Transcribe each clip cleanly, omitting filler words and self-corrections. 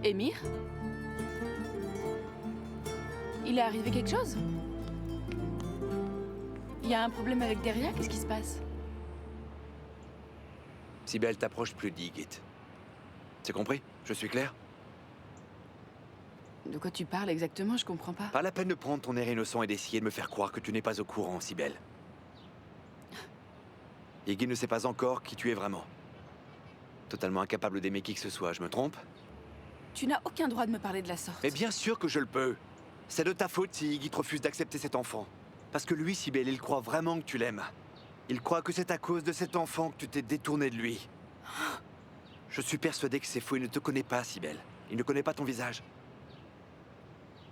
Émir? Il est arrivé quelque chose? Il y a un problème avec Deria? Qu'est-ce qui se passe? Cybèle t'approche plus d'Ygit. C'est compris? Je suis clair? De quoi tu parles exactement? Je comprends pas. Pas la peine de prendre ton air innocent et d'essayer de me faire croire que tu n'es pas au courant, Cybèle. Ygit ne sait pas encore qui tu es vraiment. Totalement incapable d'aimer qui que ce soit, je me trompe? Tu n'as aucun droit de me parler de la sorte. Mais bien sûr que je le peux. C'est de ta faute si Ygit refuse d'accepter cet enfant. Parce que lui, Cybèle, il croit vraiment que tu l'aimes. Il croit que c'est à cause de cet enfant que tu t'es détourné de lui. Je suis persuadé que c'est faux. Il ne te connaît pas, Cybèle. Il ne connaît pas ton visage.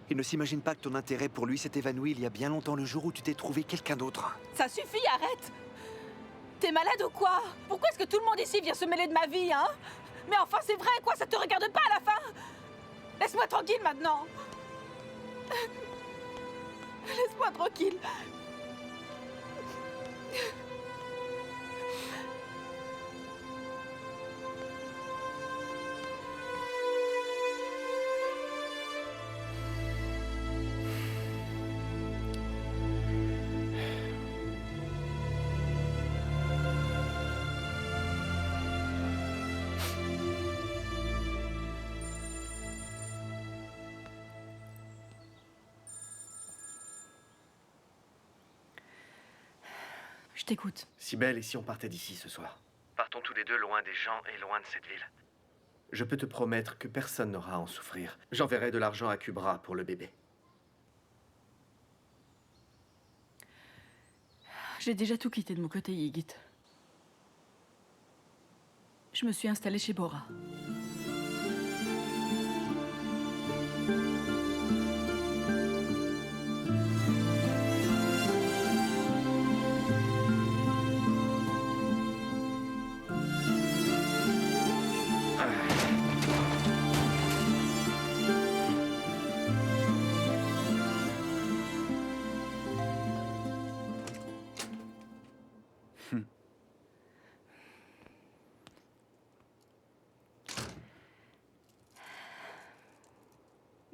Il ne s'imagine pas que ton intérêt pour lui s'est évanoui il y a bien longtemps, le jour où tu t'es trouvé quelqu'un d'autre. Ça suffit, arrête! T'es malade ou quoi? Pourquoi est-ce que tout le monde ici vient se mêler de ma vie, hein? Mais enfin, c'est vrai, quoi, ça te regarde pas à la fin? Laisse-moi tranquille maintenant! Laisse-moi tranquille! Je t'écoute. Cybèle, et si on partait d'ici ce soir? Partons tous les deux loin des gens et loin de cette ville. Je peux te promettre que personne n'aura à en souffrir. J'enverrai de l'argent à Kubra pour le bébé. J'ai déjà tout quitté de mon côté, Ygit. Je me suis installée chez Bora.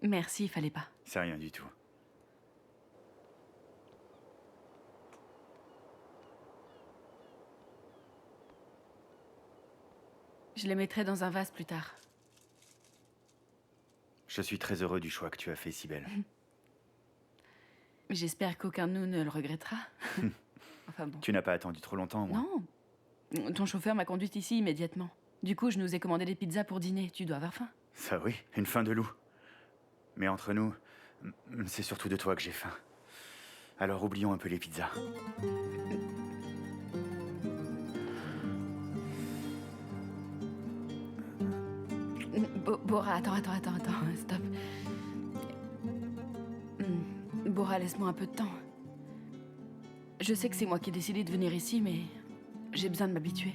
Merci, il fallait pas. C'est rien du tout. Je les mettrai dans un vase plus tard. Je suis très heureux du choix que tu as fait, Cybèle. J'espère qu'aucun de nous ne le regrettera. Enfin bon. Tu n'as pas attendu trop longtemps, moi. Non. Ton chauffeur m'a conduite ici immédiatement. Du coup, je nous ai commandé des pizzas pour dîner. Tu dois avoir faim. Ça oui, une faim de loup. Mais entre nous, c'est surtout de toi que j'ai faim. Alors oublions un peu les pizzas. Bora, attends, stop. Bora, laisse-moi un peu de temps. Je sais que c'est moi qui ai décidé de venir ici, mais j'ai besoin de m'habituer.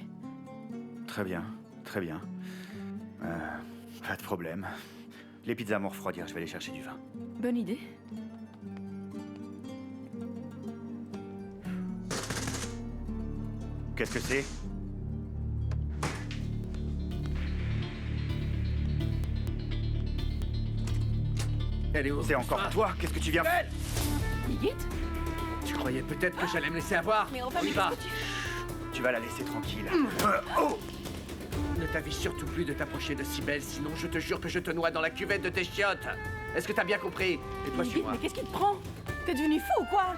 Très bien, très bien. Pas de problème. Les pizzas vont refroidir, je vais aller chercher du vin. Bonne idée. Qu'est-ce que c'est? Elle est où? C'est encore toi? Qu'est-ce que tu viens faire? Ygit? Tu croyais peut-être que j'allais me laisser avoir? Mais enfin, On y va. Tu vas la laisser tranquille. Oh! Ne t'avise surtout plus de t'approcher de Cybèle, sinon je te jure que je te noie dans la cuvette de tes chiottes. Est-ce que t'as bien compris? Et toi, Ygit, suis-moi. mais qu'est-ce qui te prend? T'es devenu fou ou quoi?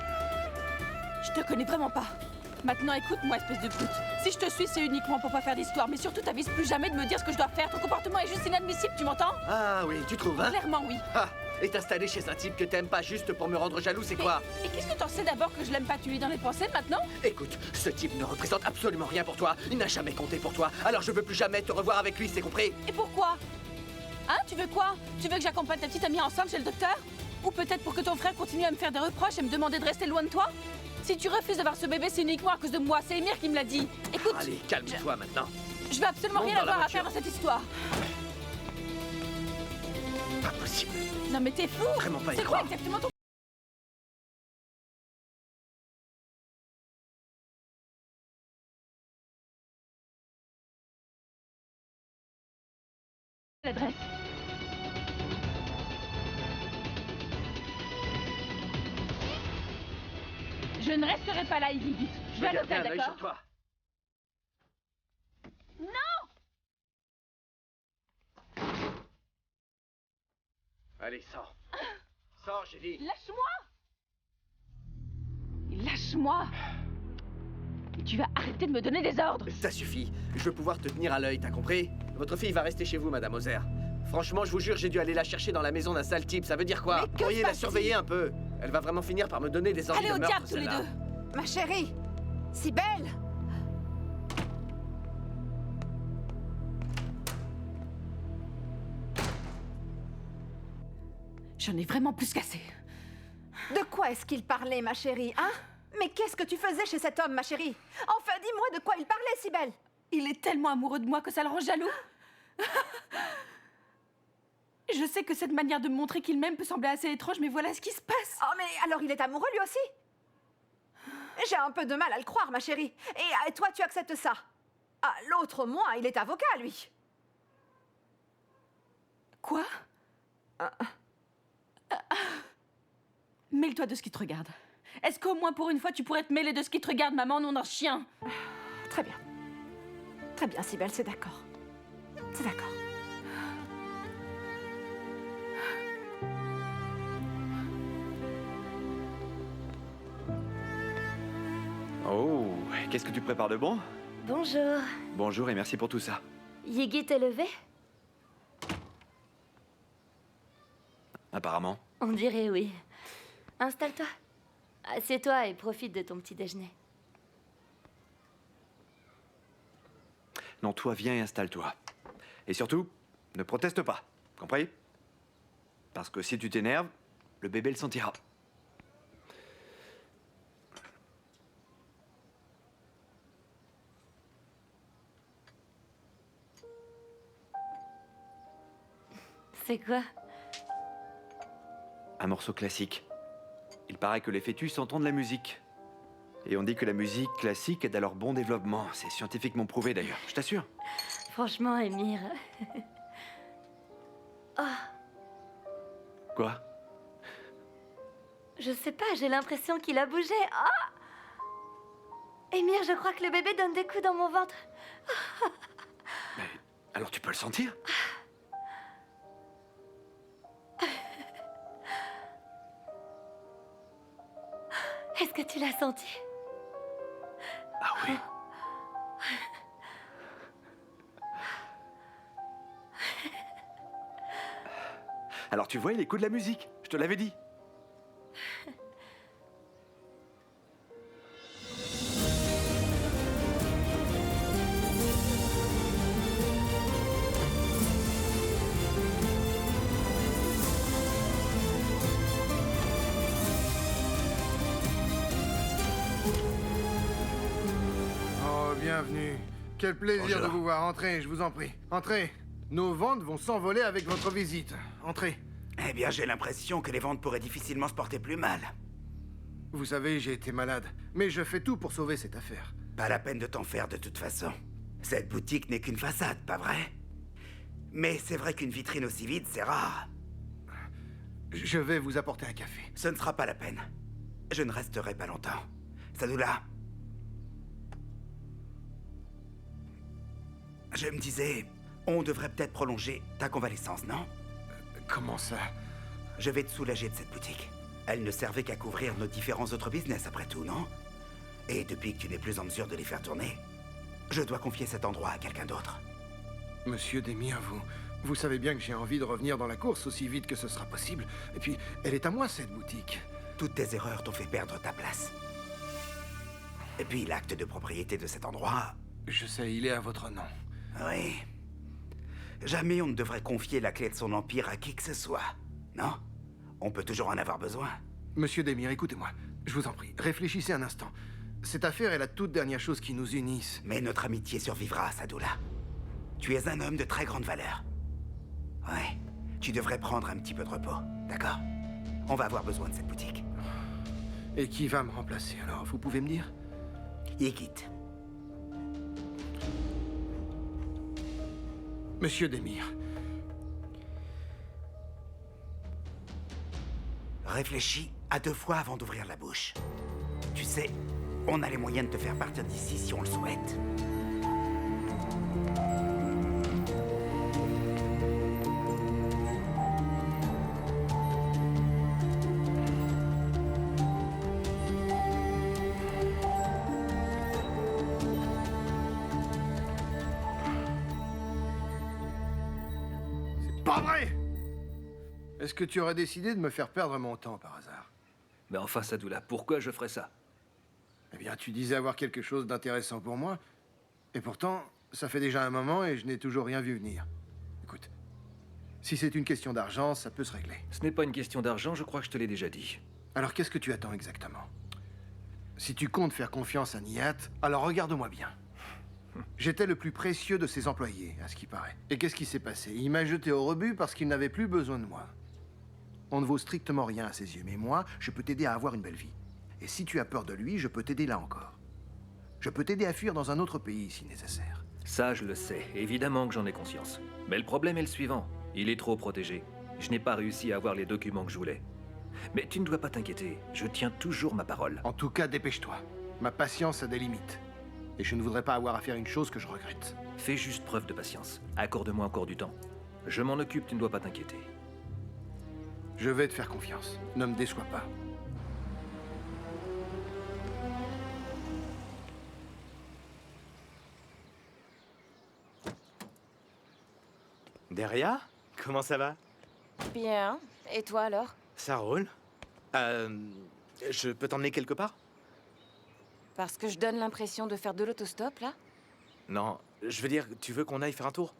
Je te connais vraiment pas. Maintenant, écoute-moi, espèce de brute. Si je te suis, c'est uniquement pour pas faire d'histoire. Mais surtout, t'avises plus jamais de me dire ce que je dois faire. Ton comportement est juste inadmissible, tu m'entends? Ah oui, tu trouves, hein? Clairement, oui. Ah! Et t'installer chez un type que t'aimes pas juste pour me rendre jaloux, c'est quoi? Et qu'est-ce que t'en sais d'abord que je l'aime pas? Tu lis dans les pensées maintenant? Écoute, ce type ne représente absolument rien pour toi. Il n'a jamais compté pour toi. Alors je veux plus jamais te revoir avec lui, c'est compris? Et pourquoi? Hein? Tu veux quoi? Tu veux que j'accompagne ta petite amie enceinte chez le docteur? Ou peut-être pour que ton frère continue à me faire des reproches et me demander de rester loin de toi? Si tu refuses d'avoir ce bébé, c'est uniquement à cause de moi. C'est Émir qui me l'a dit. Écoute, Allez, calme-toi maintenant. je veux absolument Monte rien dans la avoir à voiture. faire dans cette histoire. Pas possible. Non mais t'es fou! Vraiment pas y C'est quoi croire. exactement ton... L'adresse. Je ne resterai pas là, Iggy. Je vais à l'hôtel, d'accord? Toi. Non! Allez, sors. Sors, j'ai dit. Lâche-moi! Lâche-moi! Et tu vas arrêter de me donner des ordres! Ça suffit. Je veux pouvoir te tenir à l'œil, t'as compris? Votre fille va rester chez vous, Madame Ozer. Franchement, je vous jure, j'ai dû aller la chercher dans la maison d'un sale type. Ça veut dire quoi? Mais Vous que pourriez la se passe-t-il? surveiller un peu. Elle va vraiment finir par me donner des envies Allez de au meurtre, diable tous les celle-là. deux! Ma chérie! Si belle! J'en ai vraiment plus qu'assez. De quoi est-ce qu'il parlait, ma chérie, hein? Mais qu'est-ce que tu faisais chez cet homme, ma chérie? Enfin, dis-moi de quoi il parlait, si belle! Il est tellement amoureux de moi que ça le rend jaloux. Je sais que cette manière de me montrer qu'il m'aime peut sembler assez étrange, mais voilà ce qui se passe. Oh, mais alors il est amoureux lui aussi? J'ai un peu de mal à le croire, ma chérie. Et toi, tu acceptes ça? Ah, l'autre, moi, il est avocat, lui. Quoi? Mêle-toi de ce qui te regarde. Est-ce qu'au moins pour une fois tu pourrais te mêler de ce qui te regarde, maman, nom d'un chien? Très bien. Très bien, si belle, c'est d'accord. C'est d'accord. Oh, qu'est-ce que tu prépares de bon? Bonjour. Bonjour et merci pour tout ça. Yiggy t'es levé? Apparemment. On dirait oui. Installe-toi. Assieds-toi et profite de ton petit déjeuner. Non, toi, viens et installe-toi. Et surtout, ne proteste pas. Compris? Parce que si tu t'énerves, le bébé le sentira. C'est quoi? Un morceau classique. Il paraît que les fœtus entendent la musique. Et on dit que la musique classique aide à leur bon développement. C'est scientifiquement prouvé d'ailleurs, je t'assure. Franchement, Émir. Quoi? Je sais pas, j'ai l'impression qu'il a bougé. Oh! Émir, je crois que le bébé donne des coups dans mon ventre. Mais alors tu peux le sentir? Est-ce que tu l'as senti? Ah oui. Alors tu vois, il écoute de la musique. Je te l'avais dit. Oh, bienvenue. Quel plaisir Bonjour. de vous voir. Entrez, je vous en prie. Entrez. Nos ventes vont s'envoler avec votre visite. Entrez. Eh bien, j'ai l'impression que les ventes pourraient difficilement se porter plus mal. Vous savez, j'ai été malade, mais je fais tout pour sauver cette affaire. Pas la peine de t'en faire de toute façon. Cette boutique n'est qu'une façade, pas vrai? Mais c'est vrai qu'une vitrine aussi vide, c'est rare. Je vais vous apporter un café. Ce ne sera pas la peine. Je ne resterai pas longtemps. Sadoula. Je me disais, on devrait peut-être prolonger ta convalescence, non? Comment ça? Je vais te soulager de cette boutique. Elle ne servait qu'à couvrir nos différents autres business, après tout, non? Et depuis que tu n'es plus en mesure de les faire tourner, je dois confier cet endroit à quelqu'un d'autre. Monsieur Demir, vous savez bien que j'ai envie de revenir dans la course aussi vite que ce sera possible. Et puis, elle est à moi, cette boutique. Toutes tes erreurs t'ont fait perdre ta place. Et puis, l'acte de propriété de cet endroit... Je sais, il est à votre nom. Oui. Jamais on ne devrait confier la clé de son empire à qui que ce soit, non? On peut toujours en avoir besoin. Monsieur Demir, écoutez-moi. Je vous en prie, réfléchissez un instant. Cette affaire est la toute dernière chose qui nous unisse. Mais notre amitié survivra, Sadoula. Tu es un homme de très grande valeur. Ouais, tu devrais prendre un petit peu de repos, d'accord? On va avoir besoin de cette boutique. Et qui va me remplacer, alors? Vous pouvez me dire? Yigit. Monsieur Demir. Réfléchis à 2 fois avant d'ouvrir la bouche. tu sais, on a les moyens de te faire partir d'ici si on le souhaite. Pas vrai! Est-ce que tu aurais décidé de me faire perdre mon temps par hasard? Mais enfin, Sadoula, pourquoi je ferais ça? Eh bien, tu disais avoir quelque chose d'intéressant pour moi. Et pourtant, ça fait déjà un moment et je n'ai toujours rien vu venir. Écoute, si c'est une question d'argent, ça peut se régler. Ce n'est pas une question d'argent, je crois que je te l'ai déjà dit. Alors qu'est-ce que tu attends exactement? Si tu comptes faire confiance à Nihat, alors regarde-moi bien. J'étais le plus précieux de ses employés, à ce qui paraît. Et qu'est-ce qui s'est passé? Il m'a jeté au rebut parce qu'il n'avait plus besoin de moi. On ne vaut strictement rien à ses yeux, mais moi, je peux t'aider à avoir une belle vie. Et si tu as peur de lui, je peux t'aider là encore. Je peux t'aider à fuir dans un autre pays si nécessaire. Ça, je le sais. Évidemment que j'en ai conscience. Mais le problème est le suivant. Il est trop protégé. Je n'ai pas réussi à avoir les documents que je voulais. Mais tu ne dois pas t'inquiéter. Je tiens toujours ma parole. En tout cas, dépêche-toi. Ma patience a des limites. Et je ne voudrais pas avoir à faire une chose que je regrette. Fais juste preuve de patience. Accorde-moi encore du temps. Je m'en occupe, tu ne dois pas t'inquiéter. Je vais te faire confiance. Ne me déçois pas. Deria, comment ça va? Bien. Et toi alors? Ça roule. Je peux t'emmener quelque part? Parce que je donne l'impression de faire de l'autostop, là? Non, je veux dire, tu veux qu'on aille faire un tour?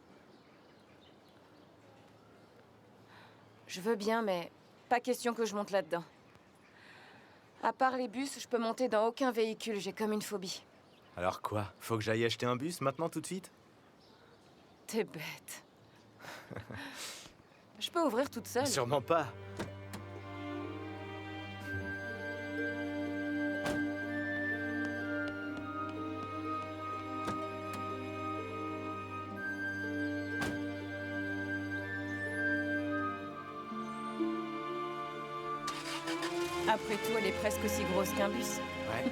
Je veux bien, mais pas question que je monte là-dedans. À part les bus, je peux monter dans aucun véhicule, j'ai comme une phobie. Alors quoi? Faut que j'aille acheter un bus maintenant tout de suite? T'es bête. Je peux ouvrir toute seule. Sûrement pas. Après tout, elle est presque aussi grosse qu'un bus. Ouais.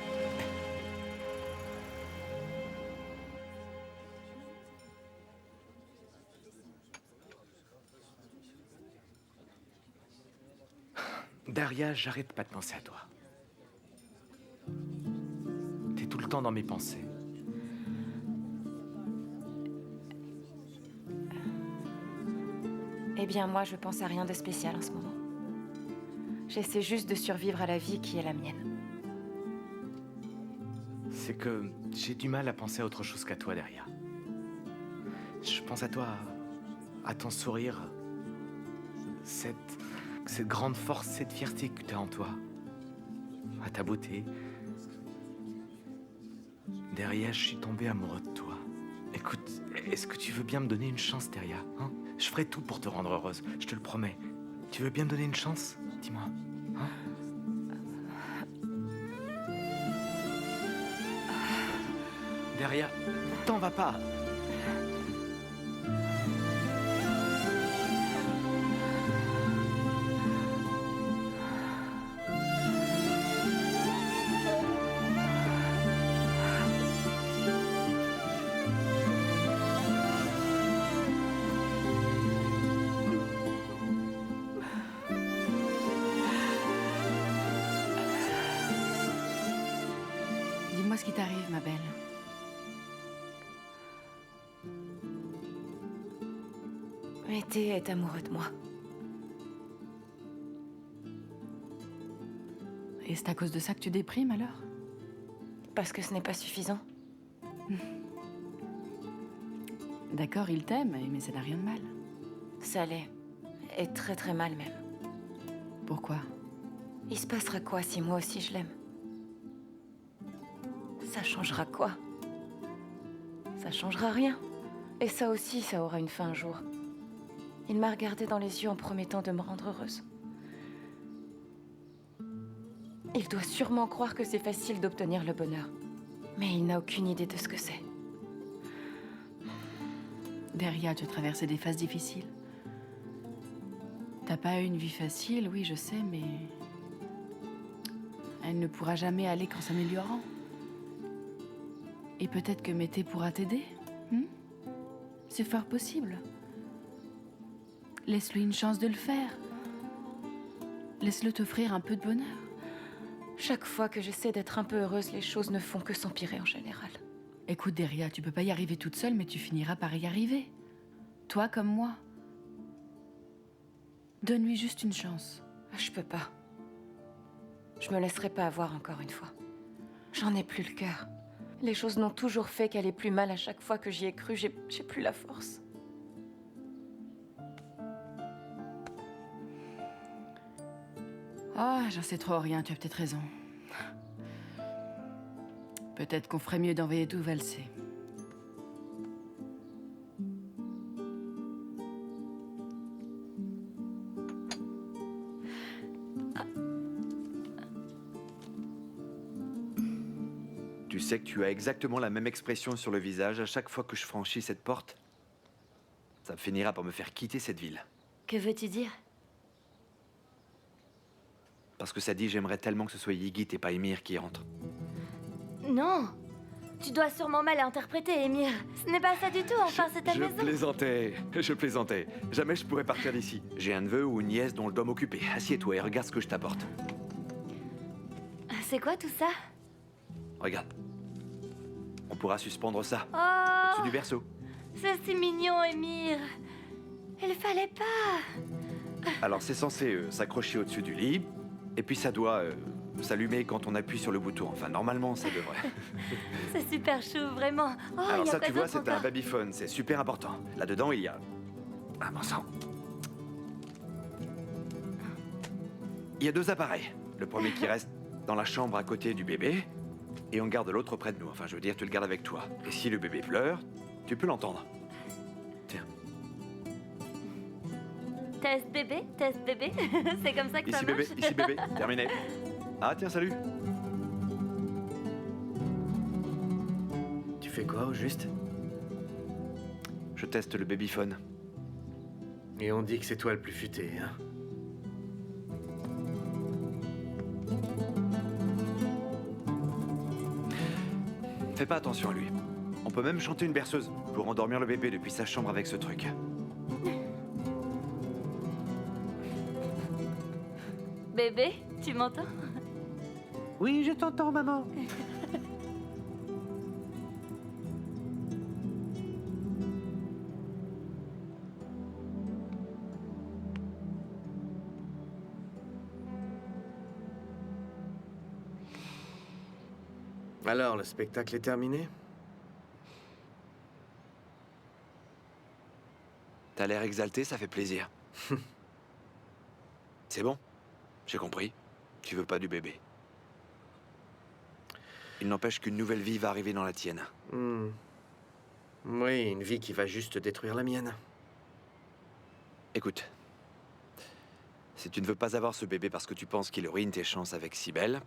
Daria, j'arrête pas de penser à toi. T'es tout le temps dans mes pensées. Eh bien, moi, je pense à rien de spécial en ce moment. J'essaie juste de survivre à la vie qui est la mienne. C'est que j'ai du mal à penser à autre chose qu'à toi, Daria. Je pense à toi, à ton sourire, cette grande force, cette fierté que tu as en toi, à ta beauté. Daria, je suis tombé amoureux de toi. Écoute, est-ce que tu veux bien me donner une chance, Daria, hein? Je ferai tout pour te rendre heureuse, je te le promets. Tu veux bien me donner une chance? Dis-moi. Hein? Daria, t'en vas pas. Dis-moi ce qui t'arrive, ma belle. Mété est amoureux de moi. Et c'est à cause de ça que tu déprimes alors? Parce que ce n'est pas suffisant. D'accord, il t'aime, mais ça n'a rien de mal. Ça l'est. Et très très mal même. Pourquoi? Il se passera quoi si moi aussi je l'aime? Ça changera quoi? Ça changera rien. Et ça aussi, ça aura une fin un jour. Il m'a regardé dans les yeux en promettant de me rendre heureuse. Il doit sûrement croire que c'est facile d'obtenir le bonheur. Mais il n'a aucune idée de ce que c'est. Deria, tu as traversé des phases difficiles. T'as pas eu une vie facile, oui, je sais, mais... Elle ne pourra jamais aller qu'en s'améliorant. Et peut-être que Mété pourra t'aider. C'est fort possible. Laisse-lui une chance de le faire. Laisse-le t'offrir un peu de bonheur. Chaque fois que j'essaie d'être un peu heureuse, les choses ne font que s'empirer en général. Écoute, Deria, tu peux pas y arriver toute seule, mais tu finiras par y arriver. Toi comme moi. Donne-lui juste une chance. Je peux pas. Je me laisserai pas avoir encore une fois. J'en ai plus le cœur. Les choses n'ont toujours fait qu'aller plus mal à chaque fois que j'y ai cru. J'ai plus la force. Ah, j'en sais trop rien, tu as peut-être raison. Peut-être qu'on ferait mieux d'envoyer tout valser. Tu sais que tu as exactement la même expression sur le visage à chaque fois que je franchis cette porte. Ça finira par me faire quitter cette ville. Que veux-tu dire? Parce que ça dit j'aimerais tellement que ce soit Ygit et pas Ymir qui entre. Non. Tu dois sûrement mal interpréter, Ymir. Ce n'est pas ça du tout, enfin, c'est ta maison. Je plaisantais. Jamais je pourrais partir d'ici. J'ai un neveu ou une nièce dont je dois m'occuper. Assieds-toi et regarde ce que je t'apporte. C'est quoi tout ça? Regarde. On pourra suspendre ça Oh, au-dessus du berceau. c'est si mignon, Ymir. Il fallait pas. Alors c'est censé s'accrocher au-dessus du lit, et puis ça doit s'allumer quand on appuie sur le bouton. Enfin, normalement, ça devrait. C'est super chou, vraiment. Oh, Alors il y a ça, quoi tu vois, d'autre c'est un encore? babyphone, c'est super important. Là-dedans, il y a... Ah, bon sang. Il y a 2 appareils. Le premier qui reste dans la chambre à côté du bébé, et on garde l'autre près de nous. Enfin, je veux dire, tu le gardes avec toi. Et si le bébé pleure, tu peux l'entendre. Tiens. Test bébé, c'est comme ça que ça Ici marche. bébé, ici bébé. Terminé. Ah, tiens, salut. Tu fais quoi au juste? Je teste le babyphone. Et on dit que c'est toi le plus futé, hein? Fais pas attention à lui. On peut même chanter une berceuse pour endormir le bébé depuis sa chambre avec ce truc. Bébé, tu m'entends? Oui, je t'entends, maman. Alors, le spectacle est terminé? T'as l'air exalté, ça fait plaisir. C'est bon, j'ai compris. Tu veux pas du bébé. Il n'empêche qu'une nouvelle vie va arriver dans la tienne. Oui, une vie qui va juste détruire la mienne. Écoute, si tu ne veux pas avoir ce bébé parce que tu penses qu'il ruine tes chances avec Cybèle,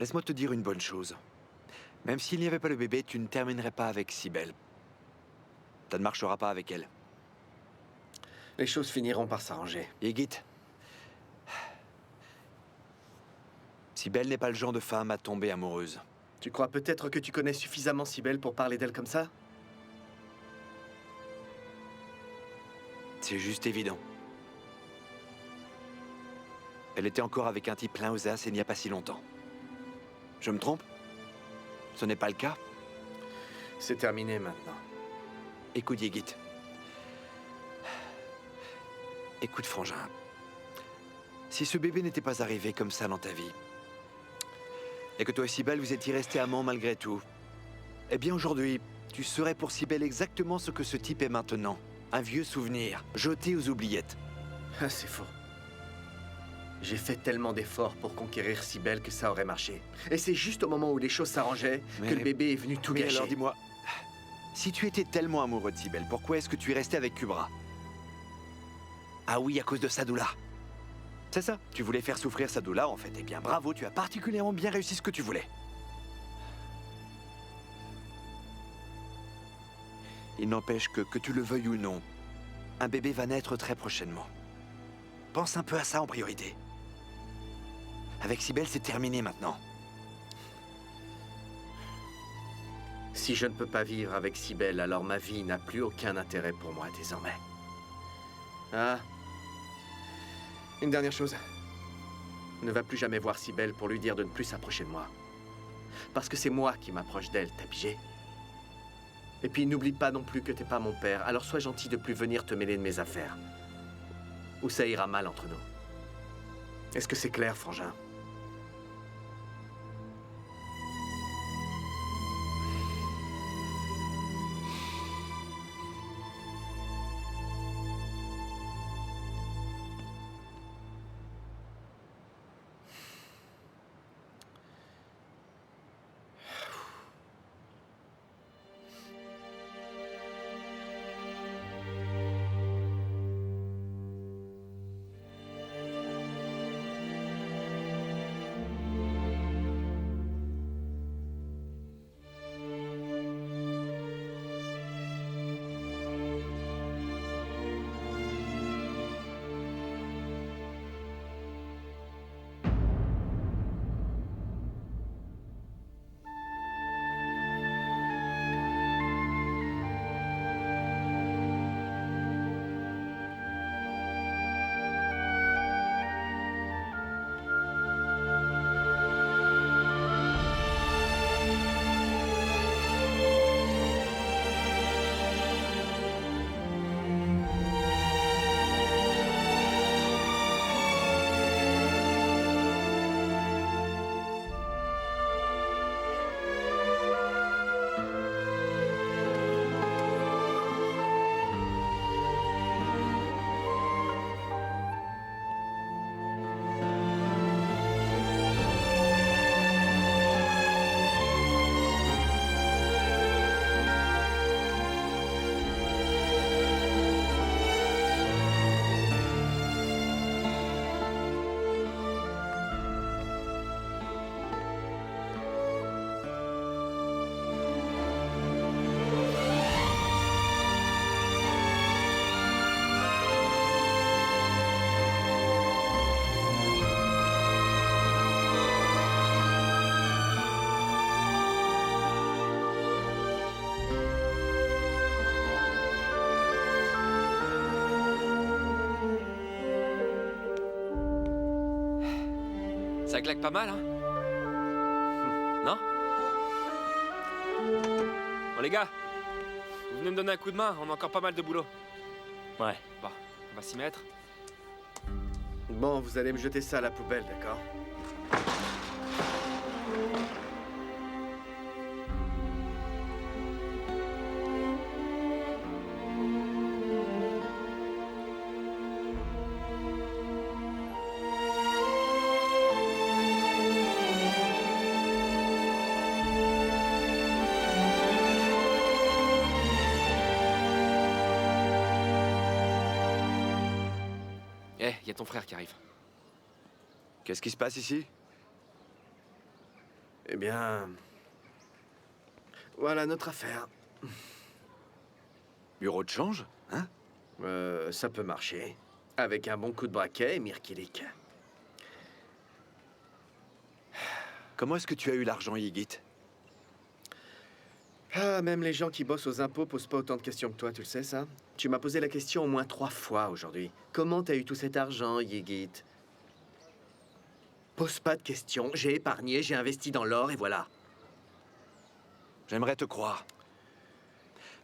laisse-moi te dire une bonne chose. Même s'il n'y avait pas le bébé, tu ne terminerais pas avec Cybèle. Ça ne marchera pas avec elle. Les choses finiront par s'arranger. Ygit, Cybèle n'est pas le genre de femme à tomber amoureuse. Tu crois peut-être que tu connais suffisamment Cybèle pour parler d'elle comme ça? C'est juste évident. Elle était encore avec un type plein aux as et il n'y a pas si longtemps. Je me trompe? Ce n'est pas le cas? C'est terminé maintenant. Écoute, Ygit. Écoute, frangin. Si ce bébé n'était pas arrivé comme ça dans ta vie, et que toi et Cybèle, vous étiez restés amants malgré tout, eh bien aujourd'hui, tu serais pour Cybèle exactement ce que ce type est maintenant. Un vieux souvenir, jeté aux oubliettes. Ah, c'est faux. J'ai fait tellement d'efforts pour conquérir Cybèle que ça aurait marché. Et c'est juste au moment où les choses s'arrangeaient que le bébé est venu tout Mais gâcher. alors dis-moi, si tu étais tellement amoureux de Cybèle, pourquoi est-ce que tu es resté avec Kubra? Ah oui, à cause de Sadoula. C'est ça, tu voulais faire souffrir Sadoula en fait. Eh bien bravo, tu as particulièrement bien réussi ce que tu voulais. Il n'empêche que tu le veuilles ou non, un bébé va naître très prochainement. Pense un peu à ça en priorité. Avec Cybèle, c'est terminé maintenant. Si je ne peux pas vivre avec Cybèle, alors ma vie n'a plus aucun intérêt pour moi désormais. Ah. Une dernière chose. Ne va plus jamais voir Cybèle pour lui dire de ne plus s'approcher de moi. Parce que c'est moi qui m'approche d'elle, t'as pigé? Et puis n'oublie pas non plus que t'es pas mon père, alors sois gentil de plus venir te mêler de mes affaires. Ou ça ira mal entre nous. Est-ce que c'est clair, frangin? Ça claque pas mal, hein? Non? Bon les gars, vous venez me donner un coup de main, on a encore pas mal de boulot. Ouais. Bon, on va s'y mettre. Bon, vous allez me jeter ça à la poubelle, d'accord? Eh, y a ton frère qui arrive. Qu'est-ce qui se passe ici? Eh bien... Voilà notre affaire. Bureau de change? Hein? Ça peut marcher. Avec un bon coup de braquet, Mirkilik. Comment est-ce que tu as eu l'argent, Ygit? Ah, même les gens qui bossent aux impôts posent pas autant de questions que toi, tu le sais, ça? Tu m'as posé la question au moins 3 fois aujourd'hui. Comment t'as eu tout cet argent, Ygit? Pose pas de questions. J'ai épargné, j'ai investi dans l'or et voilà. J'aimerais te croire.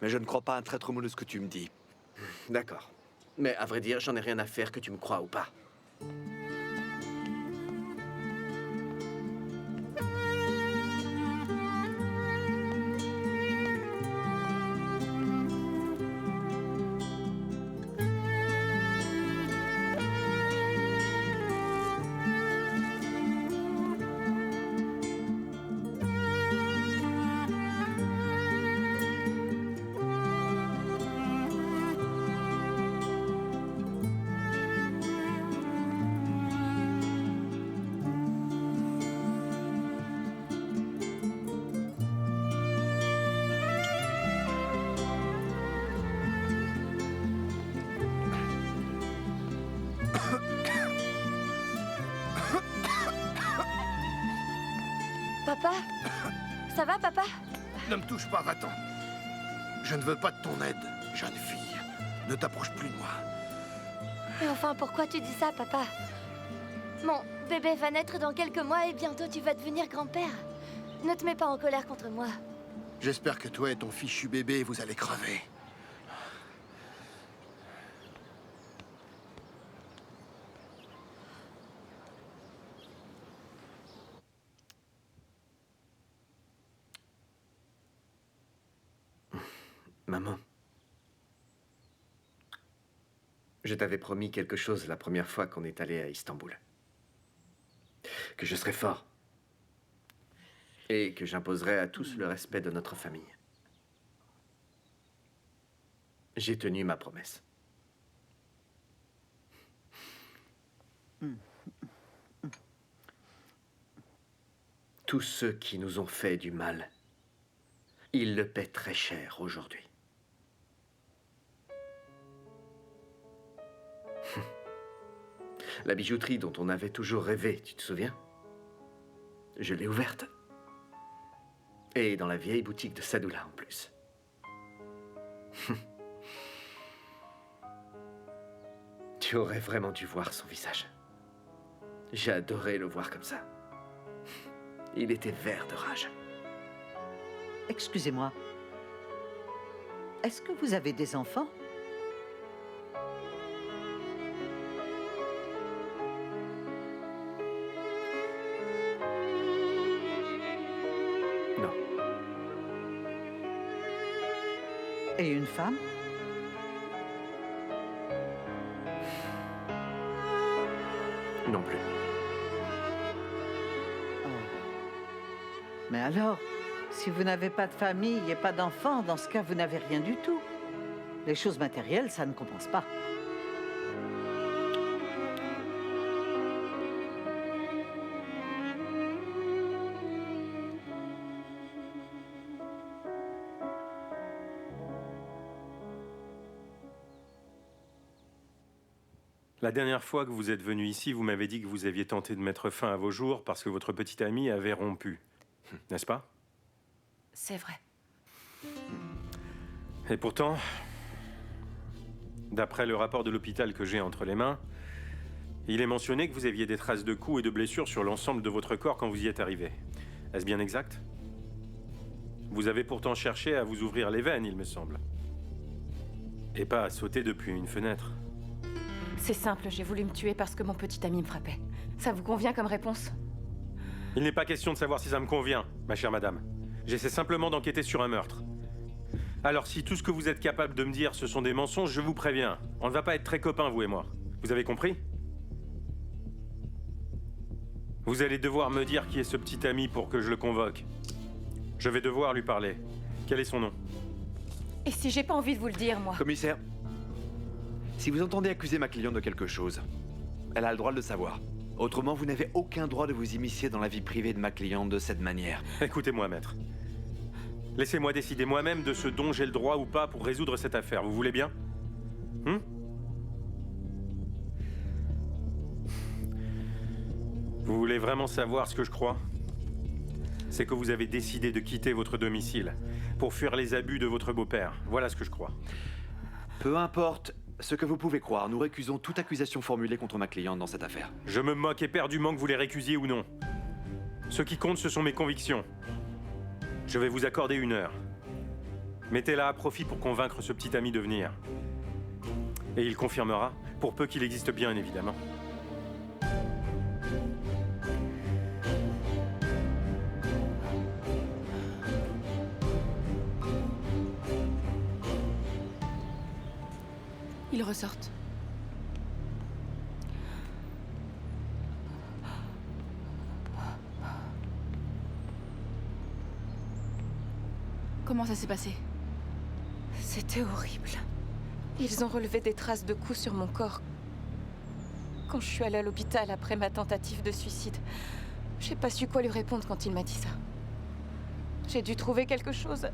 Mais je ne crois pas un traître mot de ce que tu me dis. D'accord. Mais à vrai dire, j'en ai rien à faire que tu me crois ou pas. Papa? Ça va, papa? Ne me touche pas, va-t'en. Je ne veux pas de ton aide, jeune fille. Ne t'approche plus de moi. Mais enfin, pourquoi tu dis ça, papa? Mon bébé va naître dans quelques mois et bientôt tu vas devenir grand-père. Ne te mets pas en colère contre moi. J'espère que toi et ton fichu bébé, vous allez crever. Maman. Je t'avais promis quelque chose la première fois qu'on est allé à Istanbul. Que je serais fort. Et que j'imposerais à tous le respect de notre famille. J'ai tenu ma promesse. Tous ceux qui nous ont fait du mal, ils le paient très cher aujourd'hui. La bijouterie dont on avait toujours rêvé, tu te souviens? Je l'ai ouverte. Et dans la vieille boutique de Sadoula en plus. Tu aurais vraiment dû voir son visage. J'ai adoré le voir comme ça. Il était vert de rage. Excusez-moi. Est-ce que vous avez des enfants? Non. Et une femme? Non plus. Oh. Mais alors, si vous n'avez pas de famille et pas d'enfants, dans ce cas, vous n'avez rien du tout. Les choses matérielles, ça ne compense pas. La dernière fois que vous êtes venu ici, vous m'avez dit que vous aviez tenté de mettre fin à vos jours parce que votre petite amie avait rompu. N'est-ce pas? C'est vrai. Et pourtant, d'après le rapport de l'hôpital que j'ai entre les mains, il est mentionné que vous aviez des traces de coups et de blessures sur l'ensemble de votre corps quand vous y êtes arrivé. Est-ce bien exact? Vous avez pourtant cherché à vous ouvrir les veines, il me semble. Et pas à sauter depuis une fenêtre. C'est simple, j'ai voulu me tuer parce que mon petit ami me frappait. Ça vous convient comme réponse? Il n'est pas question de savoir si ça me convient, ma chère madame. J'essaie simplement d'enquêter sur un meurtre. Alors si tout ce que vous êtes capable de me dire ce sont des mensonges, je vous préviens. On ne va pas être très copains, vous et moi. Vous avez compris? Vous allez devoir me dire qui est ce petit ami pour que je le convoque. Je vais devoir lui parler. Quel est son nom? Et si j'ai pas envie de vous le dire, moi? Commissaire, si vous entendez accuser ma cliente de quelque chose, elle a le droit de le savoir. Autrement, vous n'avez aucun droit de vous immiscer dans la vie privée de ma cliente de cette manière. Écoutez-moi, maître. Laissez-moi décider moi-même de ce dont j'ai le droit ou pas pour résoudre cette affaire. Vous voulez bien? Vous voulez vraiment savoir ce que je crois? C'est que vous avez décidé de quitter votre domicile pour fuir les abus de votre beau-père. Voilà ce que je crois. Peu importe ce que vous pouvez croire, nous récusons toute accusation formulée contre ma cliente dans cette affaire. Je me moque éperdument que vous les récusiez ou non. Ce qui compte, ce sont mes convictions. Je vais vous accorder 1 heure. Mettez-la à profit pour convaincre ce petit ami de venir. Et il confirmera, pour peu qu'il existe bien, évidemment. Ils ressortent. Comment ça s'est passé? C'était horrible. Ils ont relevé des traces de coups sur mon corps. Quand je suis allée à l'hôpital après ma tentative de suicide, j'ai pas su quoi lui répondre quand il m'a dit ça. J'ai dû trouver quelque chose.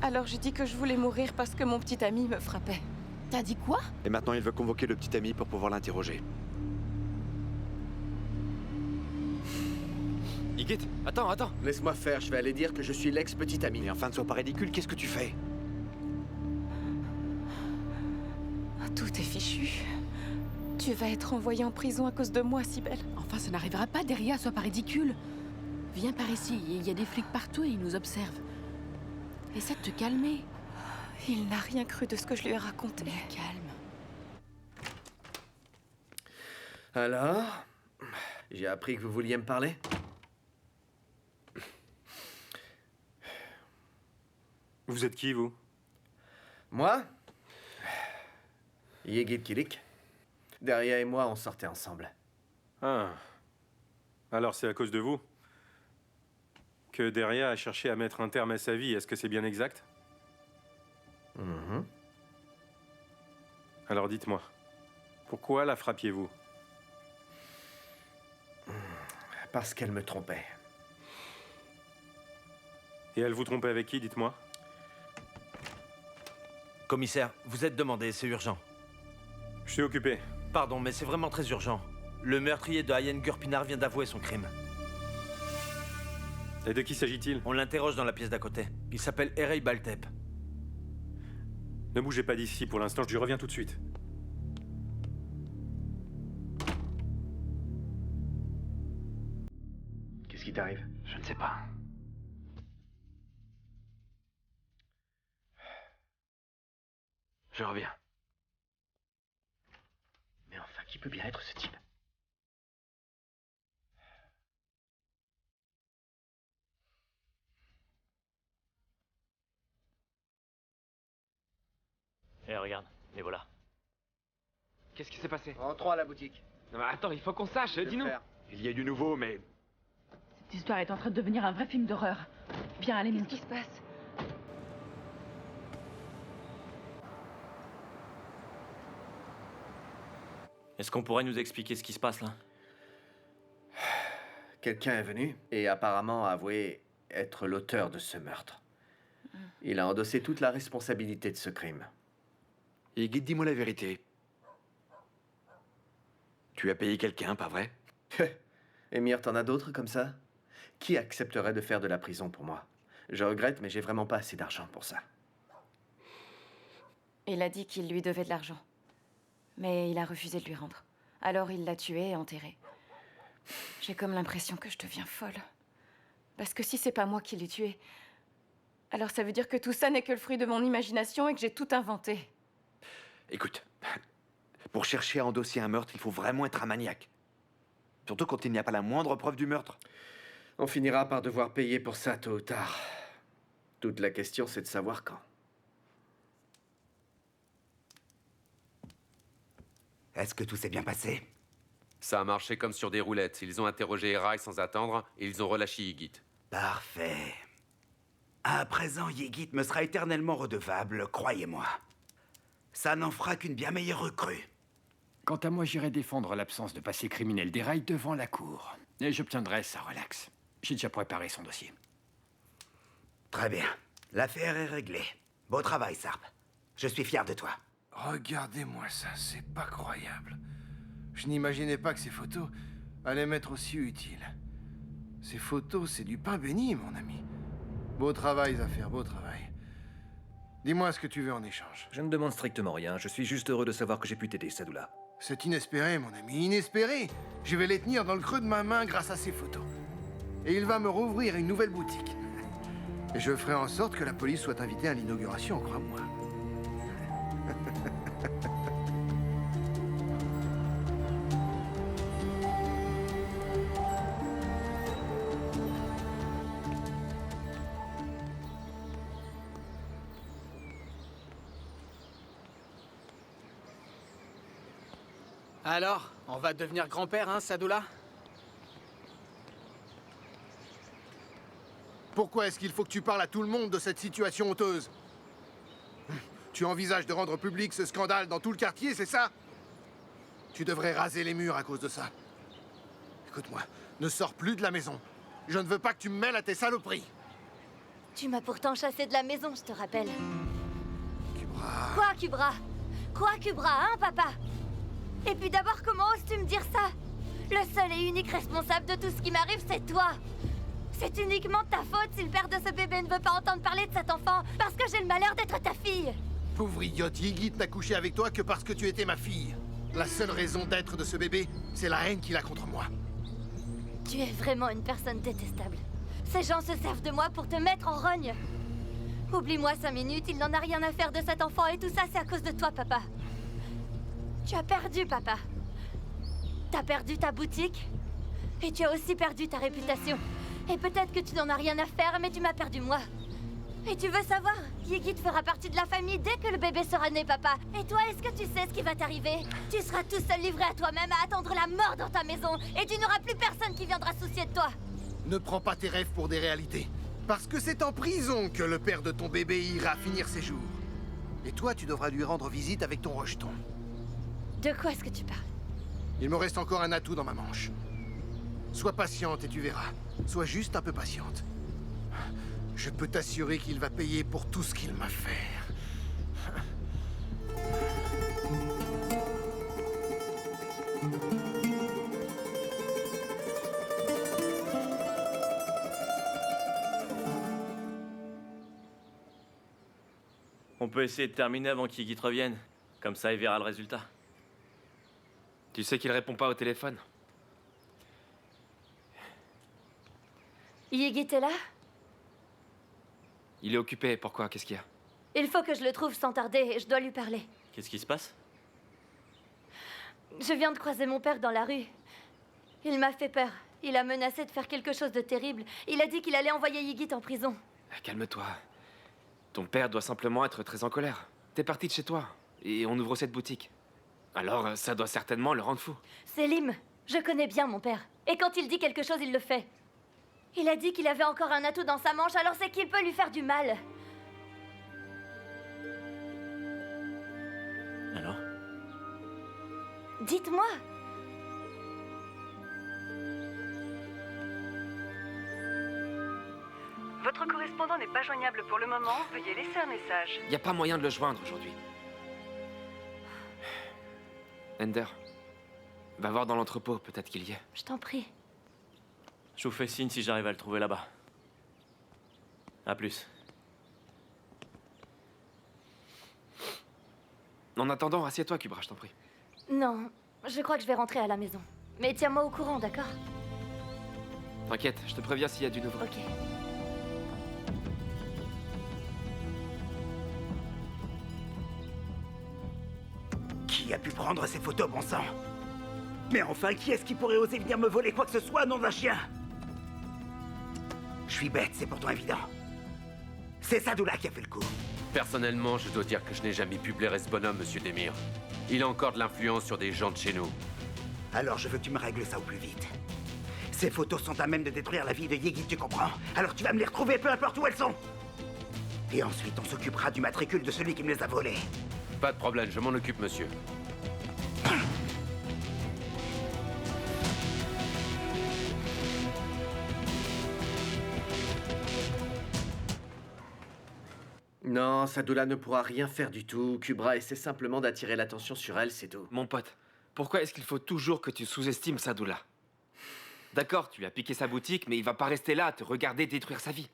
Alors j'ai dit que je voulais mourir parce que mon petit ami me frappait. T'as dit quoi? Et maintenant, il veut convoquer le petit ami pour pouvoir l'interroger. Ygit, attends. Laisse-moi faire, je vais aller dire que je suis l'ex-petite amie. Mais enfin, ne sois pas ridicule, qu'est-ce que tu fais? Tout est fichu. Tu vas être envoyée en prison à cause de moi, Cybèle. Enfin, ça n'arrivera pas, Deria, sois pas ridicule. Viens par ici, il y a des flics partout et ils nous observent. Essaie de te calmer. Il n'a rien cru de ce que je lui ai raconté. Mais calme. Alors, j'ai appris que vous vouliez me parler. Vous êtes qui, vous? Moi, Ygit Kilik. Daria et moi, on sortait ensemble. Ah. Alors c'est à cause de vous que Daria a cherché à mettre un terme à sa vie, est-ce que c'est bien exact? Alors dites-moi, pourquoi la frappiez-vous? Parce qu'elle me trompait. Et elle vous trompait avec qui, dites-moi? Commissaire, vous êtes demandé, c'est urgent. Je suis occupé. Pardon, mais c'est vraiment très urgent. Le meurtrier de Ayen Gurpinar vient d'avouer son crime. Et de qui s'agit-il? On l'interroge dans la pièce d'à côté. Il s'appelle Erey Baltep. Ne bougez pas d'ici pour l'instant, je reviens tout de suite. Qu'est-ce qui t'arrive? Je ne sais pas. Je reviens. Mais enfin, qui peut bien être ce type? Eh, regarde, les voilà. Qu'est-ce qui s'est passé? Rentrons à la boutique. Non, mais attends, il faut qu'on sache, dis-nous. Il y a du nouveau, mais... Cette histoire est en train de devenir un vrai film d'horreur. Viens, allez, Qu'est-ce qui se passe? Est-ce qu'on pourrait nous expliquer ce qui se passe là? Quelqu'un est venu et apparemment a avoué être l'auteur de ce meurtre. Il a endossé toute la responsabilité de ce crime. Ygit, dis-moi la vérité. Tu as payé quelqu'un, pas vrai? Emir, t'en as d'autres comme ça? Qui accepterait de faire de la prison pour moi? Je regrette, mais j'ai vraiment pas assez d'argent pour ça. Il a dit qu'il lui devait de l'argent. Mais il a refusé de lui rendre. Alors il l'a tué et enterré. J'ai comme l'impression que je deviens folle. Parce que si c'est pas moi qui l'ai tué, alors ça veut dire que tout ça n'est que le fruit de mon imagination et que j'ai tout inventé. Écoute, pour chercher à endosser un meurtre, il faut vraiment être un maniaque. Surtout quand il n'y a pas la moindre preuve du meurtre. On finira par devoir payer pour ça tôt ou tard. Toute la question, c'est de savoir quand. Est-ce que tout s'est bien passé? Ça a marché comme sur des roulettes. Ils ont interrogé Erey sans attendre et ils ont relâché Ygit. Parfait. À présent, Ygit me sera éternellement redevable, croyez-moi. Ça n'en fera qu'une bien meilleure recrue. Quant à moi, j'irai défendre l'absence de passé criminel d'Erey devant la cour. Et j'obtiendrai sa relaxe. J'ai déjà préparé son dossier. Très bien. L'affaire est réglée. Beau travail, Sarp. Je suis fier de toi. Regardez-moi ça, c'est pas croyable. Je n'imaginais pas que ces photos allaient m'être aussi utiles. Ces photos, c'est du pain béni, mon ami. Beau travail, Zafir, beau travail. Dis-moi ce que tu veux en échange. Je ne demande strictement rien, je suis juste heureux de savoir que j'ai pu t'aider, Sadoula. C'est inespéré, mon ami, inespéré. Je vais les tenir dans le creux de ma main grâce à ces photos. Et il va me rouvrir une nouvelle boutique. Et je ferai en sorte que la police soit invitée à l'inauguration, crois-moi. Alors, on va devenir grand-père, hein, Sadoula? Pourquoi est-ce qu'il faut que tu parles à tout le monde de cette situation honteuse? Tu envisages de rendre public ce scandale dans tout le quartier, c'est ça? Tu devrais raser les murs à cause de ça. Écoute-moi, ne sors plus de la maison. Je ne veux pas que tu me mêles à tes saloperies. Tu m'as pourtant chassé de la maison, je te rappelle. Kubra... Quoi, Kubra? Quoi, Kubra, hein, papa? Et puis d'abord, comment oses-tu me dire ça? Le seul et unique responsable de tout ce qui m'arrive, c'est toi. C'est uniquement de ta faute si le père de ce bébé ne veut pas entendre parler de cet enfant, parce que j'ai le malheur d'être ta fille. Pauvre idiote, Ygritte n'a couché avec toi que parce que tu étais ma fille. La seule raison d'être de ce bébé, c'est la haine qu'il a contre moi. Tu es vraiment une personne détestable. Ces gens se servent de moi pour te mettre en rogne. Oublie-moi 5 minutes, il n'en a rien à faire de cet enfant et tout ça, c'est à cause de toi, papa. Tu as perdu, papa. T'as perdu ta boutique et tu as aussi perdu ta réputation. Et peut-être que tu n'en as rien à faire, mais tu m'as perdu moi. Et tu veux savoir? Ygritte fera partie de la famille dès que le bébé sera né, papa. Et toi, est-ce que tu sais ce qui va t'arriver? Tu seras tout seul livré à toi-même à attendre la mort dans ta maison. Et tu n'auras plus personne qui viendra soucier de toi. Ne prends pas tes rêves pour des réalités. Parce que c'est en prison que le père de ton bébé ira finir ses jours. Et toi, tu devras lui rendre visite avec ton rejeton. De quoi est-ce que tu parles? Il me reste encore un atout dans ma manche. Sois patiente et tu verras. Sois juste un peu patiente. Je peux t'assurer qu'il va payer pour tout ce qu'il m'a fait. On peut essayer de terminer avant qu'Ygritte revienne. Comme ça, il verra le résultat. Tu sais qu'il répond pas au téléphone. Ygritte est là? Il est occupé, pourquoi? Qu'est-ce qu'il y a? Il faut que je le trouve sans tarder et je dois lui parler. Qu'est-ce qui se passe? Je viens de croiser mon père dans la rue. Il m'a fait peur. Il a menacé de faire quelque chose de terrible. Il a dit qu'il allait envoyer Ygritte en prison. Calme-toi. Ton père doit simplement être très en colère. T'es parti de chez toi, et on ouvre cette boutique. Alors, ça doit certainement le rendre fou. Selim, je connais bien mon père. Et quand il dit quelque chose, il le fait. Il a dit qu'il avait encore un atout dans sa manche, alors c'est qu'il peut lui faire du mal. Alors? Dites-moi. Votre correspondant n'est pas joignable pour le moment. Veuillez laisser un message. Y a pas moyen de le joindre aujourd'hui. Ender, va voir dans l'entrepôt, peut-être qu'il y est. Je t'en prie. Je vous fais signe si j'arrive à le trouver là-bas. À plus. En attendant, assieds-toi, Kubra, je t'en prie. Non, je crois que je vais rentrer à la maison. Mais tiens-moi au courant, d'accord? T'inquiète, je te préviens s'il y a du nouveau. Ok. Qui a pu prendre ces photos, bon sang? Mais enfin, qui est-ce qui pourrait oser venir me voler quoi que ce soit, nom d'un chien? Je suis bête, c'est pourtant évident. C'est Sadoula qui a fait le coup. Personnellement, je dois dire que je n'ai jamais pu blairer ce bonhomme, monsieur Demir. Il a encore de l'influence sur des gens de chez nous. Alors je veux que tu me règles ça au plus vite. Ces photos sont à même de détruire la vie de Ygritte, tu comprends? Alors tu vas me les retrouver, peu importe où elles sont. Et ensuite, on s'occupera du matricule de celui qui me les a volées. Pas de problème, je m'en occupe, monsieur. Non, Sadoula ne pourra rien faire du tout. Kubra essaie simplement d'attirer l'attention sur elle, c'est tout. Mon pote, pourquoi est-ce qu'il faut toujours que tu sous-estimes Sadoula? D'accord, tu lui as piqué sa boutique, mais il va pas rester là à te regarder détruire sa vie.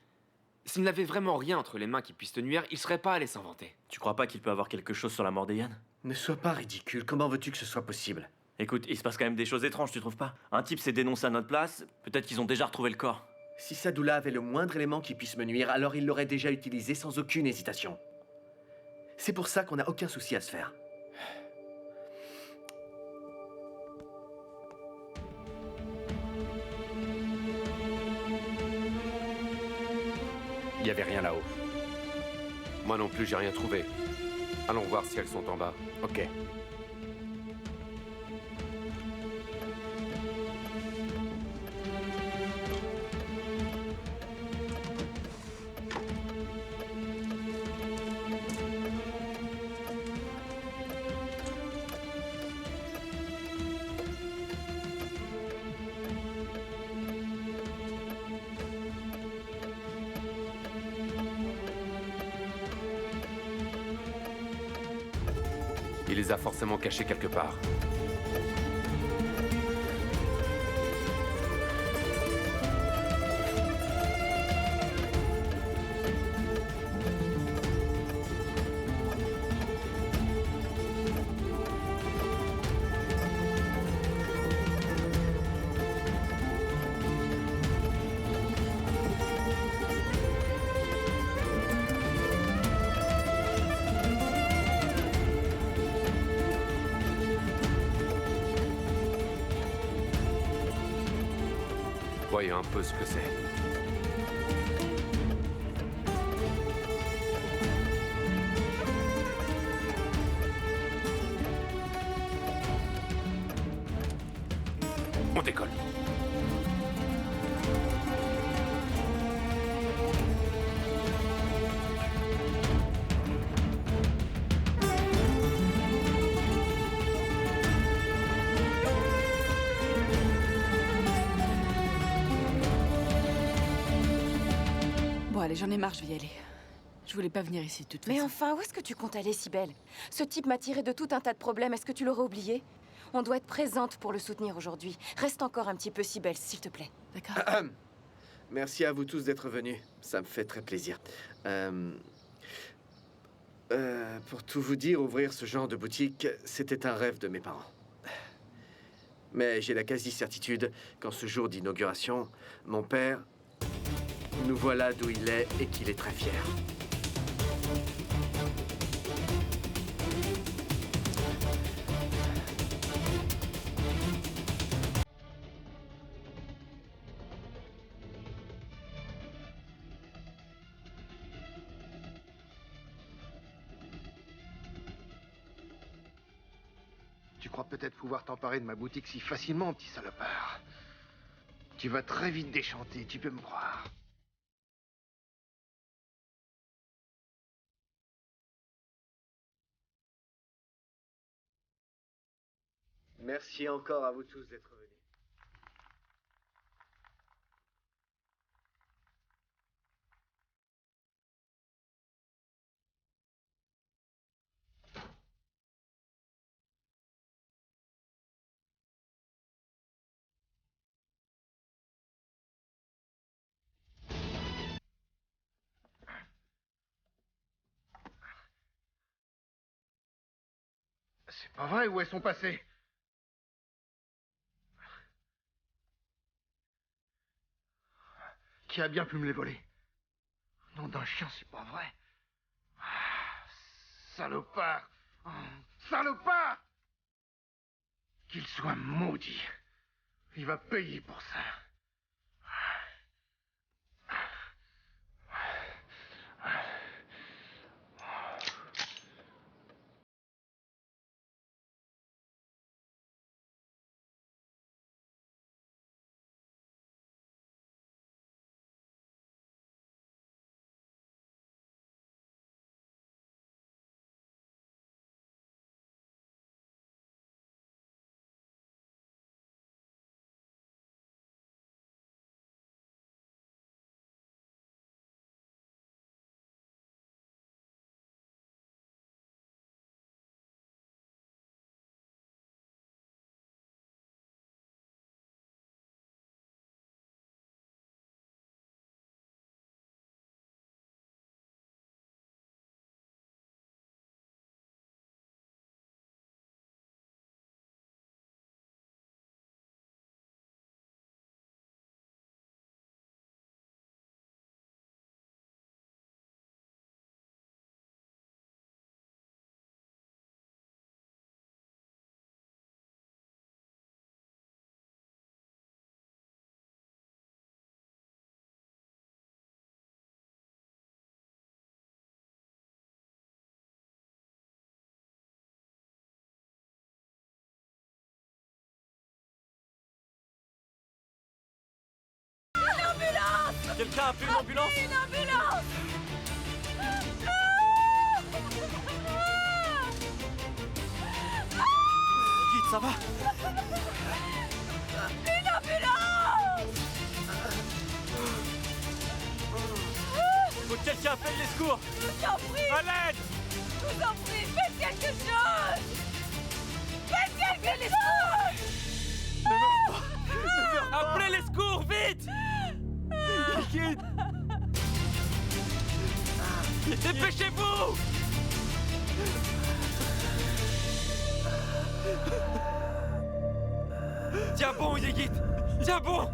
S'il n'avait vraiment rien entre les mains qui puisse te nuire, il serait pas allé s'inventer. Tu crois pas qu'il peut avoir quelque chose sur la mort d'Ian? Ne sois pas ridicule, comment veux-tu que ce soit possible? Écoute, il se passe quand même des choses étranges, tu trouves pas? Un type s'est dénoncé à notre place, peut-être qu'ils ont déjà retrouvé le corps. Si Sadoula avait le moindre élément qui puisse me nuire, alors il l'aurait déjà utilisé sans aucune hésitation. C'est pour ça qu'on n'a aucun souci à se faire. Il n'y avait rien là-haut. Moi non plus, j'ai rien trouvé. Allons voir si elles sont en bas. Ok. Il les a forcément cachés quelque part. Voyons un peu ce que c'est. On décolle. Bon, allez, j'en ai marre, je vais y aller. Je voulais pas venir ici, de toute façon. Mais enfin, où est-ce que tu comptes aller, Cybèle? Ce type m'a tiré de tout un tas de problèmes. Est-ce que tu l'aurais oublié? On doit être présente pour le soutenir aujourd'hui. Reste encore un petit peu, Cybèle, s'il te plaît. D'accord. Merci à vous tous d'être venus. Ça me fait très plaisir. Pour tout vous dire, ouvrir ce genre de boutique, c'était un rêve de mes parents. Mais j'ai la quasi-certitude qu'en ce jour d'inauguration, mon père nous voilà d'où il est et qu'il est très fier. Tu crois peut-être pouvoir t'emparer de ma boutique si facilement, petit salopard. Tu vas très vite déchanter, tu peux me croire. Merci encore à vous tous d'être venus. C'est pas vrai, où elles sont passées? Qui a bien pu me les voler? Nom d'un chien, c'est pas vrai. Ah, salopard! Oh, salopard! Qu'il soit maudit. Il va payer pour ça. Quelqu'un a appelé une ambulance? Une ambulance! Guide, ça va? Une ambulance! Faut que quelqu'un appelle les secours! Je vous en prie! À l'aide! Je vous en prie, faites quelque chose! Faites quelque chose! Appelez les secours, vite! Guide! Dépêchez-vous! Tiens bon, Yegit! Tiens bon!